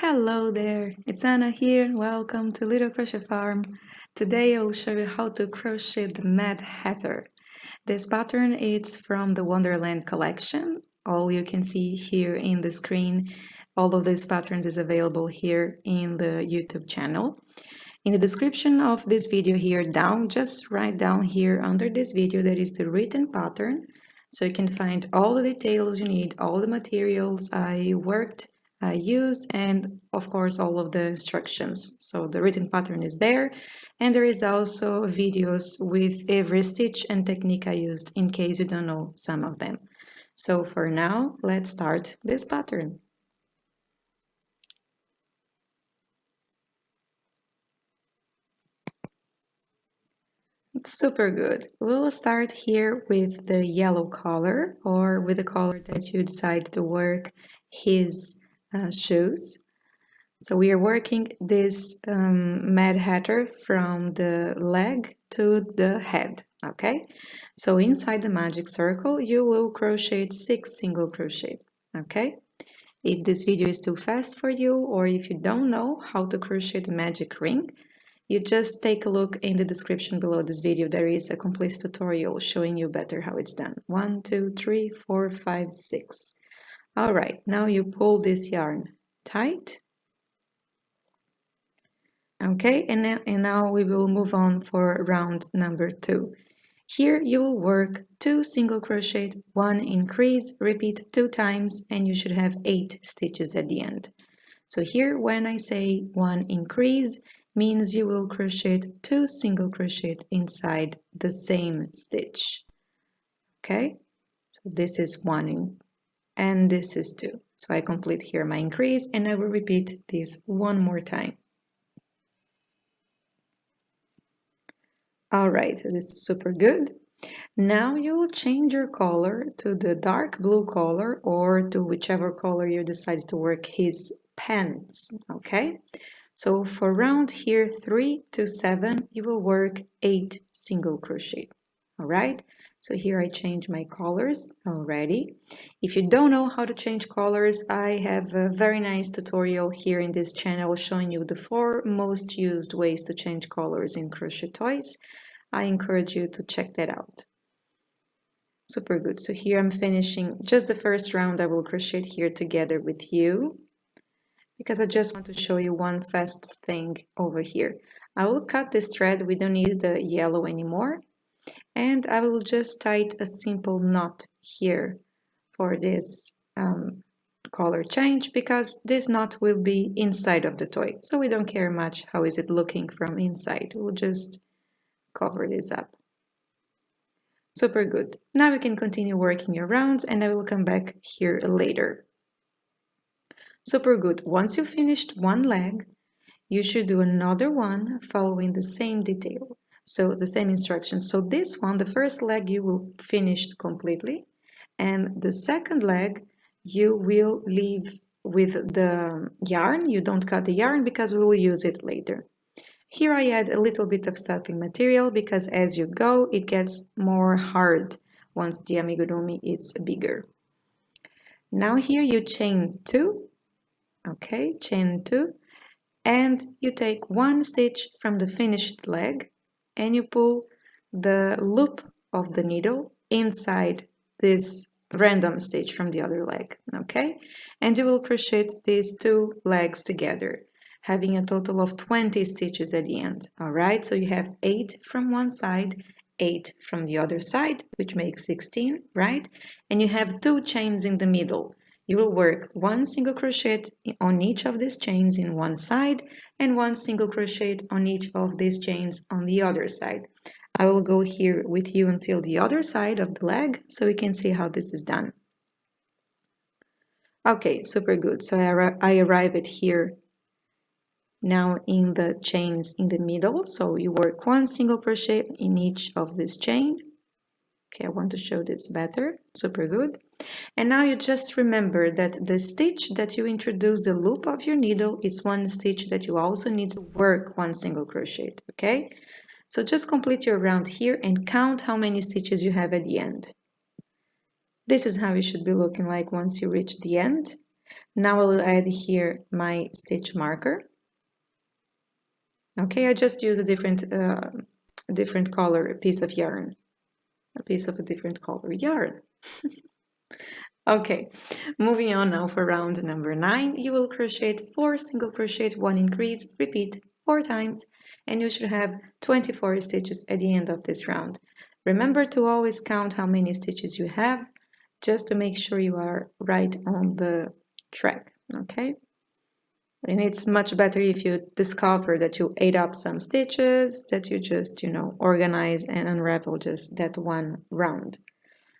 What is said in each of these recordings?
Hello there, it's Anna here. Welcome to Little Crochet Farm. Today I will show you how to crochet the Mad Hatter. This pattern is from the Wonderland collection. All you can see here in the screen, all of these patterns is available here in the YouTube channel. In the description of this video here down, just write down here under this video that is the written pattern. So you can find all the details you need, all the materials I used, and of course all of the instructions. So the written pattern is there, and there is also videos with every stitch and technique I used in case you don't know some of them. So for now, let's start this pattern. Super good. We'll start here with the yellow color, or with the color that you decide to work his shoes. So we are working this Mad Hatter from the leg to the head, okay? So inside the magic circle, you will crochet 6 single crochet, okay? If this video is too fast for you, or if you don't know how to crochet the magic ring, you just take a look in the description below this video. There is a complete tutorial showing you better how it's done. 1, 2, 3, 4, 5, 6. All right, now you pull this yarn tight. Okay, and now we will move on for round number 2. Here you will work 2 single crochet, 1 increase, repeat 2 times, and you should have 8 stitches at the end. So here when I say 1 increase, means you will crochet 2 single crochet inside the same stitch. Okay, so this is 1 and this is 2. So I complete here my increase, and I will repeat this one more time. All right, this is super good. Now you will change your color to the dark blue color, or to whichever color you decide to work his pants, okay? So for round here 3 to 7, you will work 8 single crochet. All right, so here I change my colors already. If you don't know how to change colors, I have a very nice tutorial here in this channel showing you the 4 most used ways to change colors in crochet toys. I encourage you to check that out. Super good. So here I'm finishing just the first round. I will crochet here together with you, because I just want to show you one fast thing over here. I will cut this thread. We don't need the yellow anymore. And I will just tie a simple knot here for this color change, because this knot will be inside of the toy. So we don't care much how is it looking from inside. We'll just cover this up. Super good. Now you can continue working your rounds, and I will come back here later. Super good. Once you finished one leg, you should do another one following the same detail. So the same instructions. So this one, the first leg, you will finish completely. And the second leg, you will leave with the yarn. You don't cut the yarn because we will use it later. Here I add a little bit of stuffing material, because as you go, it gets more hard once the amigurumi is bigger. Now here you chain 2. Okay, chain 2, and you take 1 stitch from the finished leg, and you pull the loop of the needle inside this random stitch from the other leg. Okay, and you will crochet these 2 legs together, having a total of 20 stitches at the end. All right, so you have 8 from one side, 8 from the other side, which makes 16, right? And you have 2 chains in the middle. You will work 1 single crochet on each of these chains in one side, and 1 single crochet on each of these chains on the other side. I will go here with you until the other side of the leg, so we can see how this is done. Okay, super good. So I arrive at here now in the chains in the middle. So you work 1 single crochet in each of this chain. Okay, I want to show this better. Super good. And now you just remember that the stitch that you introduce the loop of your needle is 1 stitch that you also need to work 1 single crochet, okay? So just complete your round here and count how many stitches you have at the end. This is how it should be looking like once you reach the end. Now I'll add here my stitch marker. Okay, I just use a different color piece of yarn, a piece of a different color yarn. Okay, moving on now for round number 9, you will crochet 4 single crochet, 1 increase, repeat 4 times, and you should have 24 stitches at the end of this round. Remember to always count how many stitches you have, just to make sure you are right on the track, okay? And it's much better if you discover that you ate up some stitches, that you just, organize and unravel just that one round.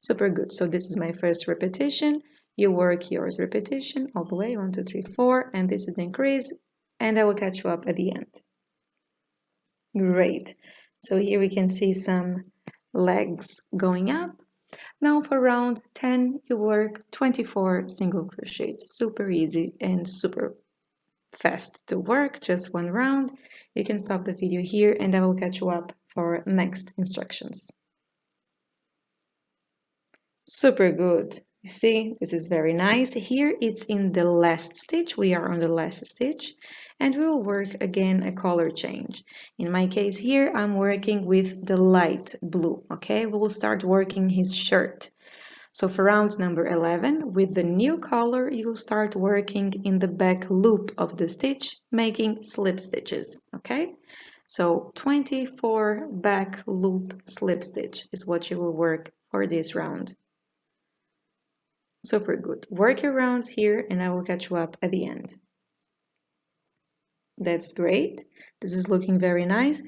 Super good. So this is my first repetition. You work yours repetition all the way, 1, 2, 3, 4, and this is the increase, and I will catch you up at the end. Great. So here we can see some legs going up. Now for round 10, you work 24 single crochet. Super easy and super fast to work, just one round. You can stop the video here and I will catch you up for next instructions. Super good. You see, this is very nice. Here it's in the last stitch. We are on the last stitch and we will work again a color change. In my case here, I'm working with the light blue, okay? We will start working his shirt. So for round number 11, with the new color, you'll start working in the back loop of the stitch, making slip stitches, okay? So 24 back loop slip stitch is what you will work for this round. Super good. Work your rounds here and I will catch you up at the end. That's great. This is looking very nice.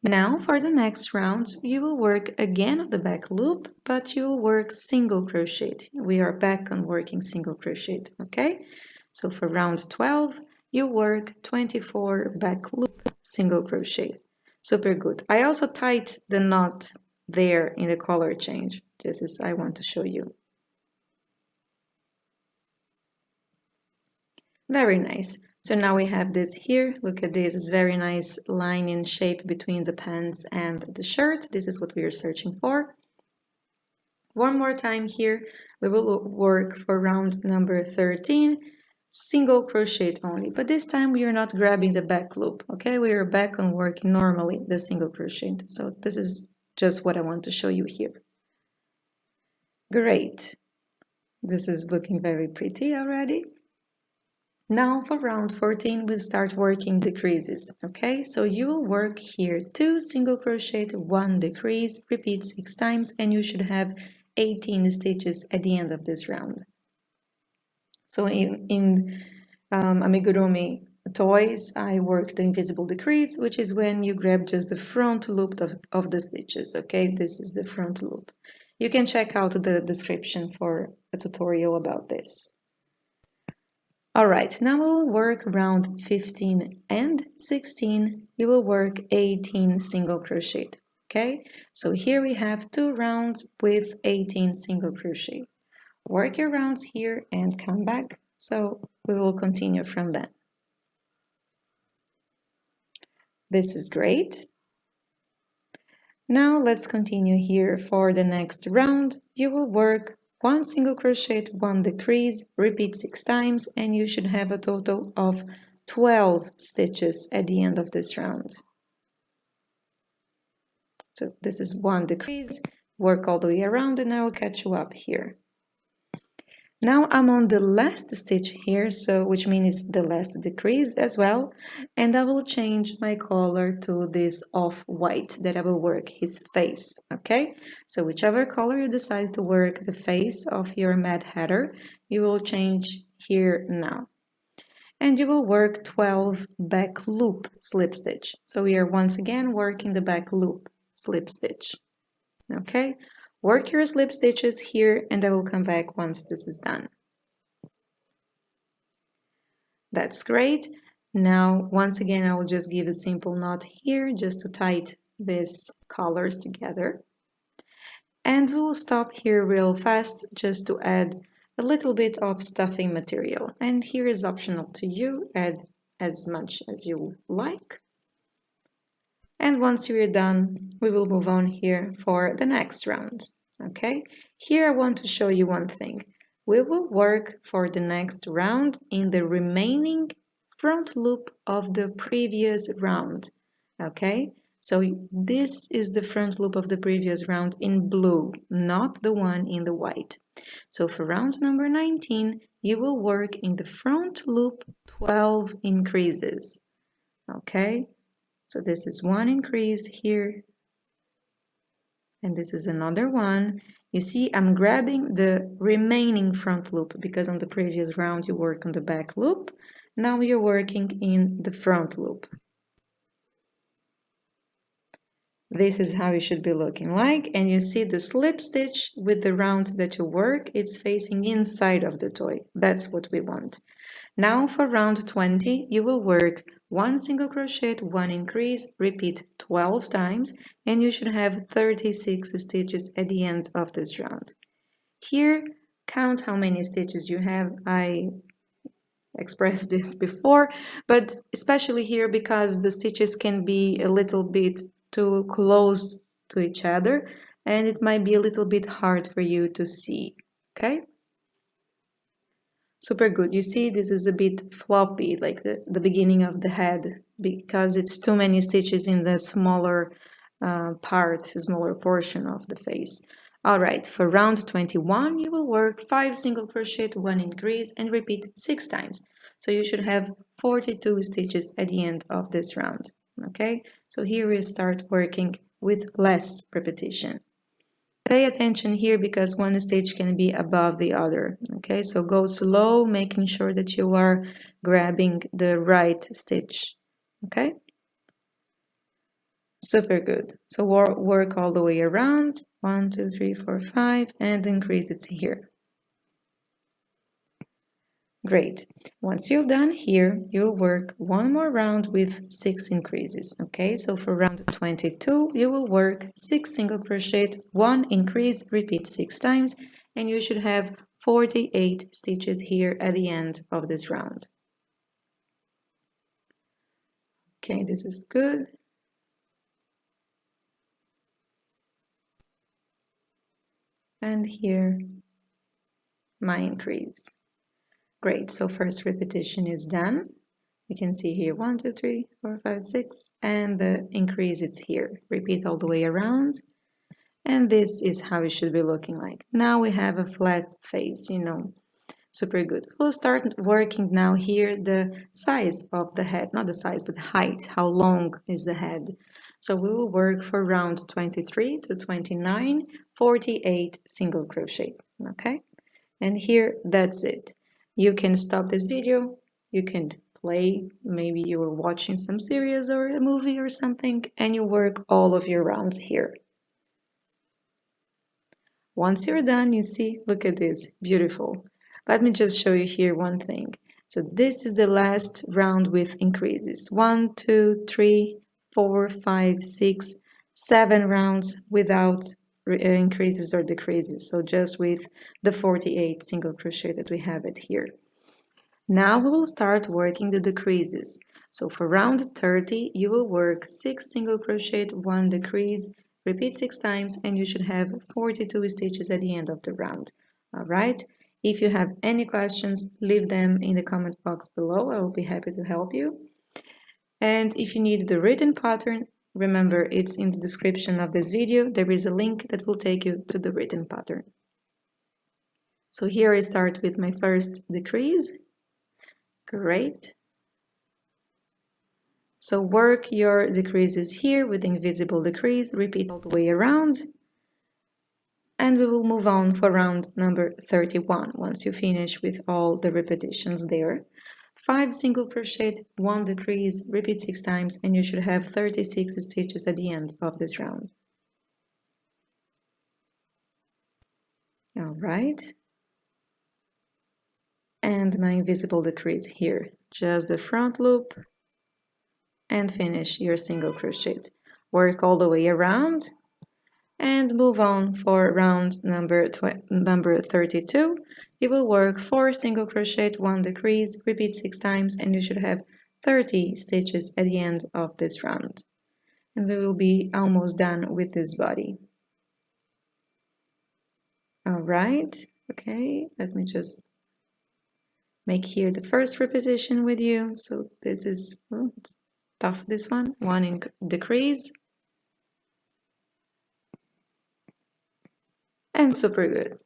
Now for the next round, you will work again on the back loop, but you will work single crochet. We are back on working single crochet, okay? So for round 12, you work 24 back loop single crochet. Super good. I also tied the knot there in the color change, just as I want to show you. Very nice. So now we have this here. Look at this. It's very nice line in shape between the pants and the shirt. This is what we are searching for. One more time here. We will work for round number 13, single crochet only. But this time we are not grabbing the back loop, okay? We are back on working normally the single crochet. So this is just what I want to show you here. Great. This is looking very pretty already. Now for round 14, we'll start working decreases, okay? So you will work here 2 single crochet, 1 decrease, repeat 6 times, and you should have 18 stitches at the end of this round. So in Amigurumi toys, I work the invisible decrease, which is when you grab just the front loop of the stitches, okay? This is the front loop. You can check out the description for a tutorial about this. All right, now we'll work round 15 and 16. You will work 18 single crochet, okay? So here we have 2 rounds with 18 single crochet. Work your rounds here and come back. So we will continue from then. This is great. Now let's continue here for the next round. You will work 1 single crochet, 1 decrease, repeat 6 times, and you should have a total of 12 stitches at the end of this round. So this is 1 decrease, work all the way around, and I will catch you up here. Now I'm on the last stitch here, so which means the last decrease as well, and I will change my color to this off-white that I will work his face, okay? So whichever color you decide to work the face of your Mad Hatter, you will change here now. And you will work 12 back loop slip stitch. So we are once again working the back loop slip stitch, okay? Work your slip stitches here and I will come back once this is done. That's great. Now, once again, I will just give a simple knot here just to tie these collars together. And we will stop here real fast just to add a little bit of stuffing material. And here is optional to you, add as much as you like. And once we're done, we will move on here for the next round, okay? Here I want to show you one thing. We will work for the next round in the remaining front loop of the previous round. Okay, so this is the front loop of the previous round in blue, not the one in the white. So for round number 19, you will work in the front loop 12 increases. Okay, so this is one increase here, and this is another one. You see, I'm grabbing the remaining front loop because on the previous round you work on the back loop. Now you're working in the front loop. This is how it should be looking like, and you see the slip stitch with the round that you work, it's facing inside of the toy. That's what we want. Now for round 20, you will work 1 single crochet, 1 increase, repeat 12 times, and you should have 36 stitches at the end of this round. Here, count how many stitches you have. I expressed this before, but especially here because the stitches can be a little bit too close to each other and it might be a little bit hard for you to see. Okay, super good. You see, this is a bit floppy, like the beginning of the head, because it's too many stitches in the smaller smaller portion of the face. All right, for round 21, you will work 5 single crochet, 1 increase, and repeat 6 times. So you should have 42 stitches at the end of this round. Okay, so here we start working with less repetition. Pay attention here because one stitch can be above the other. Okay, so go slow, making sure that you are grabbing the right stitch. Okay, super good. So work all the way around. 1, 2, 3, 4, 5, and increase it here. Great. Once you're done here, you'll work one more round with 6 increases. Okay, so for round 22, you will work 6 single crochet, 1 increase, repeat 6 times, and you should have 48 stitches here at the end of this round. Okay, this is good. And here, my increase. Great, so first repetition is done. You can see here 1, 2, 3, 4, 5, 6, and the increase it's here. Repeat all the way around. And this is how it should be looking like. Now we have a flat face, super good. We'll start working now here the size of the head, not the size, but the height, how long is the head. So we will work for round 23 to 29, 48 single crochet, okay? And here, that's it. You can stop this video, you can play, maybe you were watching some series or a movie or something, and you work all of your rounds here. Once you're done, you see, look at this, beautiful. Let me just show you here one thing. So this is the last round with increases. 1, 2, 3, 4, 5, 6, 7 rounds without increases or decreases. So just with the 48 single crochet that we have it here. Now we will start working the decreases. So for round 30, you will work 6 single crochet, 1 decrease, repeat 6 times, and you should have 42 stitches at the end of the round. All right. If you have any questions, leave them in the comment box below. I will be happy to help you. And if you need the written pattern, remember it's in the description of this video. There is a link that will take you to the written pattern. So here I start with my first decrease. Great. So work your decreases here with invisible decrease, repeat all the way around. And we will move on for round number 31 once you finish with all the repetitions there. 5 single crochet, 1 decrease, repeat 6 times, and you should have 36 stitches at the end of this round. All right. And my invisible decrease here, just the front loop, and finish your single crochet. Work all the way around and move on for round number 32. You will work 4 single crochet, 1 decrease, repeat 6 times, and you should have 30 stitches at the end of this round. And we will be almost done with this body. All right, Okay, let me just make here the first repetition with you. So this is, oh, it's tough, this one decrease, and super good.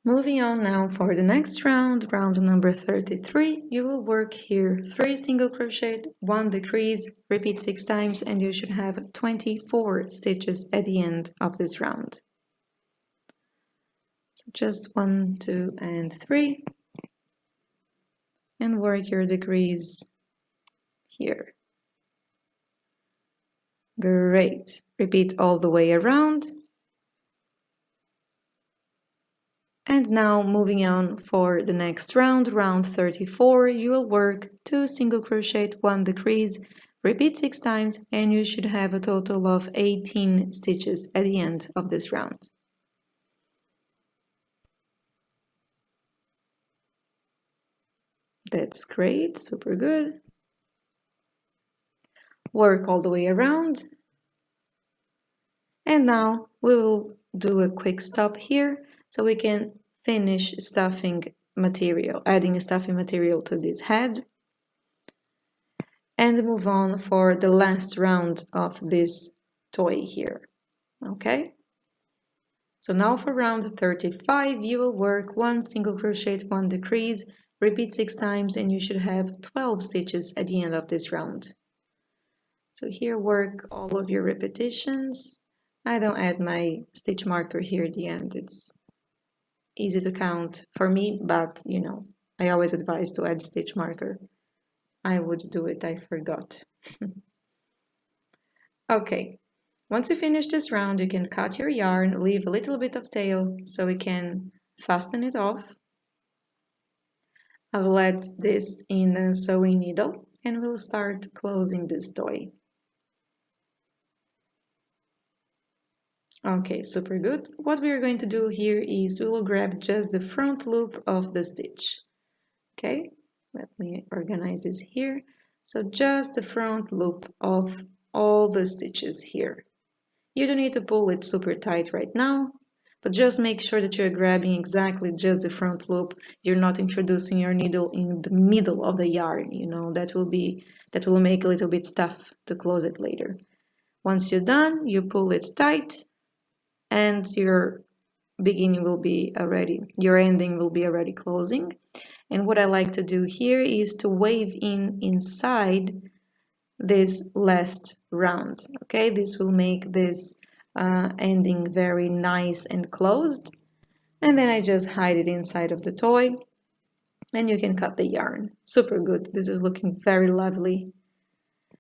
Moving on now for the next round, round number 33, you will work here 3 single crochet, 1 decrease, repeat 6 times, and you should have 24 stitches at the end of this round. So just 1, 2, and 3, and work your decrease here. Great. Repeat all the way around. And now moving on for the next round, round 34, you will work 2 single crochet, 1 decrease, repeat 6 times, and you should have a total of 18 stitches at the end of this round. That's great, super good. Work all the way around. And now we will do a quick stop here so we can finish stuffing material, adding stuffing material to this head, and move on for the last round of this toy here. Okay? So now for round 35, you will work 1 single crochet, 1 decrease, repeat 6 times, and you should have 12 stitches at the end of this round. So here work all of your repetitions. I don't add my stitch marker here at the end. It's easy to count for me, but you know, I always advise to add stitch marker. I would do it, I forgot. Okay, once you finish this round, you can cut your yarn, leave a little bit of tail so we can fasten it off. I will add this in a sewing needle and we'll start closing this toy. Okay, super good. What we are going to do here is we will grab just the front loop of the stitch. Okay, let me organize this here. So just the front loop of all the stitches here. You don't need to pull it super tight right now, but just make sure that you're grabbing exactly just the front loop. You're not introducing your needle in the middle of the yarn, you know, that will make a little bit tough to close it later. Once you're done, you pull it tight and your beginning will be already, your ending will be already closing. And what I like to do here is to wave inside this last round. Okay, this will make this ending very nice and closed. And then I just hide it inside of the toy and you can cut the yarn. Super good. This is looking very lovely.